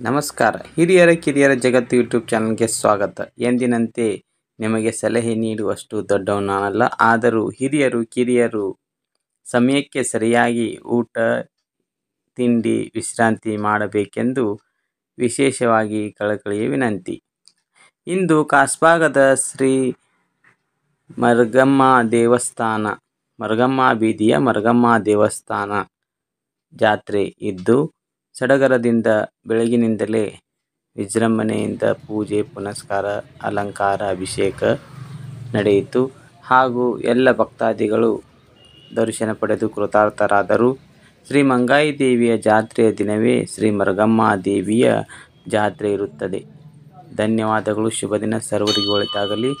ನಮಸ್ಕಾರ. ಹಿರಿಯರ ಕಿರಿಯರ ಜಗತ್ತು ಯೂಟ್ಯೂಬ್ ಚಾನಲ್ಗೆ ಸ್ವಾಗತ. ಎಂದಿನಂತೆ ನಿಮಗೆ ಸಲಹೆ ನೀಡುವಷ್ಟು ದೊಡ್ಡವನಾನಲ್ಲ, ಆದರೂ ಹಿರಿಯರು ಕಿರಿಯರು ಸಮಯಕ್ಕೆ ಸರಿಯಾಗಿ ಊಟ ತಿಂಡಿ ವಿಶ್ರಾಂತಿ ಮಾಡಬೇಕೆಂದು ವಿಶೇಷವಾಗಿ ಕಳಕಳಿಯ ವಿನಂತಿ. ಇಂದು ಕಾಸ್ಬಾಗದ ಶ್ರೀ ಮರ್ಗಮ್ಮ ದೇವಸ್ಥಾನ, ಮರ್ಗಮ್ಮ ಬೀದಿಯ ಮರ್ಗಮ್ಮ ದೇವಸ್ಥಾನ ಜಾತ್ರೆ ಇದ್ದು, ಸಡಗರದಿಂದ ಬೆಳಗಿನಿಂದಲೇ ವಿಜೃಂಭಣೆಯಿಂದ ಪೂಜೆ ಪುನಸ್ಕಾರ ಅಲಂಕಾರ ಅಭಿಷೇಕ ನಡೆಯಿತು. ಹಾಗೂ ಎಲ್ಲ ಭಕ್ತಾದಿಗಳು ದರ್ಶನ ಪಡೆದು ಕೃತಾರ್ಥರಾದರು. ಶ್ರೀ ಮಂಗಾಯಿ ದೇವಿಯ ಜಾತ್ರೆಯ ದಿನವೇ ಶ್ರೀ ಮರ್ಗಮ್ಮ ದೇವಿಯ ಜಾತ್ರೆ ಇರುತ್ತದೆ. ಧನ್ಯವಾದಗಳು. ಶುಭ ದಿನ. ಸರ್ವರಿಗೂ ಒಳಿತಾಗಲಿ.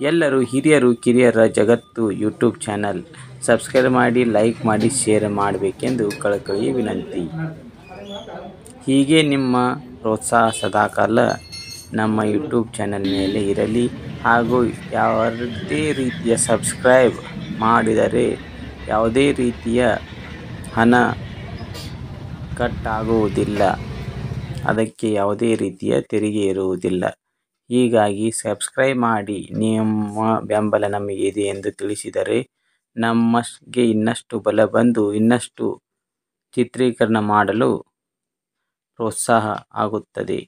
ಎಲ್ಲರೂ ಹಿರಿಯರು ಕಿರಿಯರ ಜಗತ್ತು ಯೂಟ್ಯೂಬ್ ಚಾನಲ್ ಸಬ್ಸ್ಕ್ರೈಬ್ ಮಾಡಿ, ಲೈಕ್ ಮಾಡಿ, ಶೇರ್ ಮಾಡಬೇಕೆಂದು ಕಳಕಳಿಯ ವಿನಂತಿ. ಹೀಗೆ ನಿಮ್ಮ ಪ್ರೋತ್ಸಾಹ ಸದಾಕಾಲ ನಮ್ಮ ಯೂಟ್ಯೂಬ್ ಚಾನಲ್ ಮೇಲೆ ಇರಲಿ. ಹಾಗೂ ಯಾವುದೇ ರೀತಿಯ ಸಬ್ಸ್ಕ್ರೈಬ್ ಮಾಡಿದರೆ ಯಾವುದೇ ರೀತಿಯ ಹಣ ಕಟ್ ಆಗುವುದಿಲ್ಲ, ಅದಕ್ಕೆ ಯಾವುದೇ ರೀತಿಯ ತೆರಿಗೆ ಇರುವುದಿಲ್ಲ. ಹೀಗಾಗಿ ಸಬ್ಸ್ಕ್ರೈಬ್ ಮಾಡಿ ನಿಮ್ಮ ಬೆಂಬಲ ನಮಗೆ ಇದೆ ಎಂದು ತಿಳಿಸಿದರೆ ನಮಗೆ ಇನ್ನಷ್ಟು ಬಲ ಬಂದು ಇನ್ನಷ್ಟು ಚಿತ್ರೀಕರಣ ಮಾಡಲು ಪ್ರೋತ್ಸಾಹ ಆಗುತ್ತದೆ.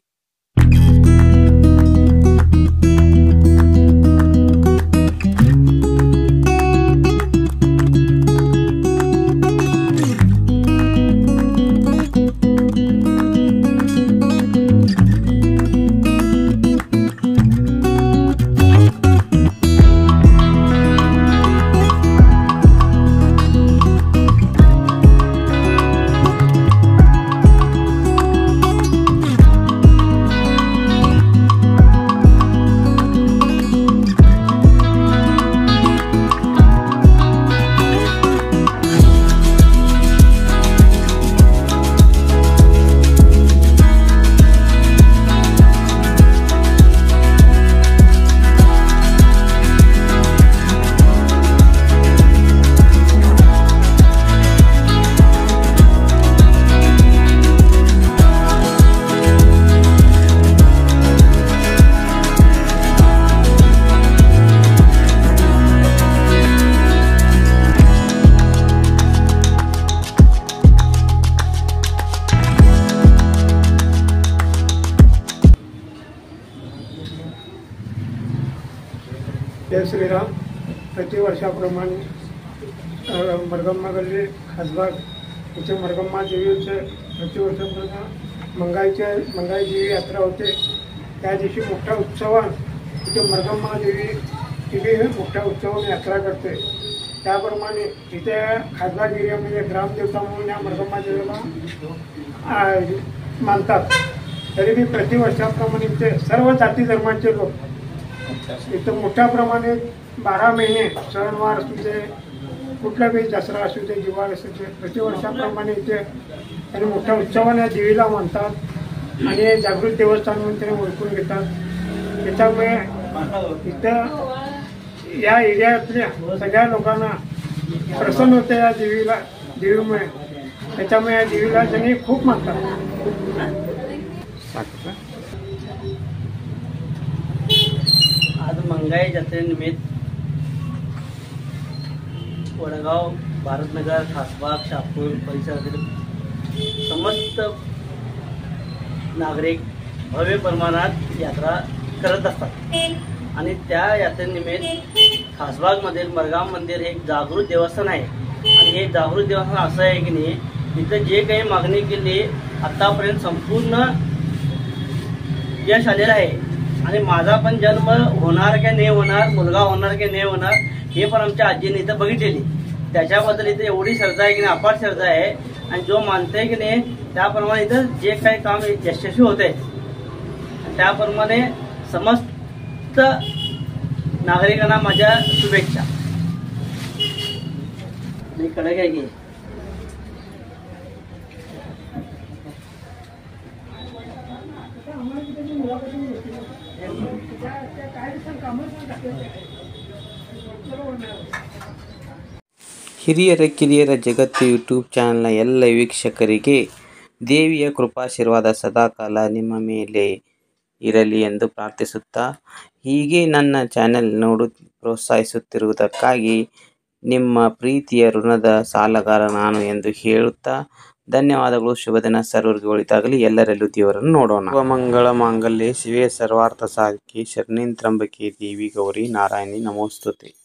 जय श्रीराम. प्रतिवर्षाप्रमाणे मरगम्मागल्ली खासबाग इथे मरगम्मा देवीचे प्रतिवर्षाप्रमाणे मंगाई देवी यात्रा होते. त्या दिवशी मोठ्या उत्सवात इथे मरगम्मा देवी तिथे मोठ्या उत्सवाने यात्रा करते. त्याप्रमाणे इथे खासबाग एरियामध्ये ग्रामदेवता म्हणून या मरगम्मा देवीला मानतात. तरी बी प्रतिवर्षाप्रमाणे इथे सर्व जाती धर्माचे लोक इथं मोठ्या प्रमाणात 12 महिने सणवार असू दे, कुठला बी दसरा असू दे, दिवाळी असू दे, प्रतिवर्षाप्रमाणे इथे आणि मोठ्या उत्सवाने देवीला मानतात आणि जागृत देवस्थान म्हणून त्यांनी ओळखून घेतात. त्याच्यामुळे इथं या एरियातल्या सगळ्या लोकांना प्रसन्न होते या देवीमुळे. त्याच्यामुळे या देवीला त्यांनी खूप मानतात. आज मंगाई जत्रेनिमित्त वडगाव, भारतनगर, खासबाग, शहापूर परिसरातील समस्त नागरिक भव्य प्रमाणात यात्रा करत असतात. आणि त्या यात्रेनिमित्त खासबागमधील मरगाव मंदिर हे एक जागृत देवस्थान आहे. आणि हे जागृत देवस्थान असं आहे की नाही, इथं जे काही मागणी केली आतापर्यंत संपूर्ण यश आलेलं आहे. आणि माझा पण जन्म होणार की नाही होणार, मुलगा होणार की नाही होणार, हे पण आमच्या आजीने इथं बघितलेली. त्याच्याबद्दल इथे एवढी श्रद्धा आहे की नाही, अपार श्रद्धा आहे. आणि जो मानते की नाही त्याप्रमाणे इथं जे काही काम यशस्वी होते त्याप्रमाणे समस्त नागरिकांना माझ्या शुभेच्छा. कडे काय की ಹಿರಿಯರ ಕಿರಿಯರ ಜಗತ್ತು ಯೂಟ್ಯೂಬ್ ಚಾನಲ್ನ ಎಲ್ಲ ವೀಕ್ಷಕರಿಗೆ ದೇವಿಯ ಕೃಪಾಶೀರ್ವಾದ ಸದಾಕಾಲ ನಿಮ್ಮ ಮೇಲೆ ಇರಲಿ ಎಂದು ಪ್ರಾರ್ಥಿಸುತ್ತಾ, ಹೀಗೆ ನನ್ನ ಚಾನೆಲ್ ಪ್ರೋತ್ಸಾಹಿಸುತ್ತಿರುವುದಕ್ಕಾಗಿ ನಿಮ್ಮ ಪ್ರೀತಿಯ ಋಣದ ಸಾಲಗಾರ ನಾನು ಎಂದು ಹೇಳುತ್ತಾ ಧನ್ಯವಾದಗಳು. ಶುಭ ದಿನ. ಸರ್ವರಿಗೆ ಒಳಿತಾಗಲಿ. ಎಲ್ಲರಲ್ಲೂ ದೇವರನ್ನು ನೋಡೋಣ. ಸರ್ವಮಂಗಳ ಮಾಂಗಲ್ಯೆ ಶಿವೆ ಸರ್ವಾರ್ಥ ಸಾಧಿಕೆ ಶರಣ್ಯೆ ತ್ರ್ಯಂಬಕೆ ದೇವಿ ಗೌರಿ ನಾರಾಯಣಿ ನಮೋಸ್ತುತೆ.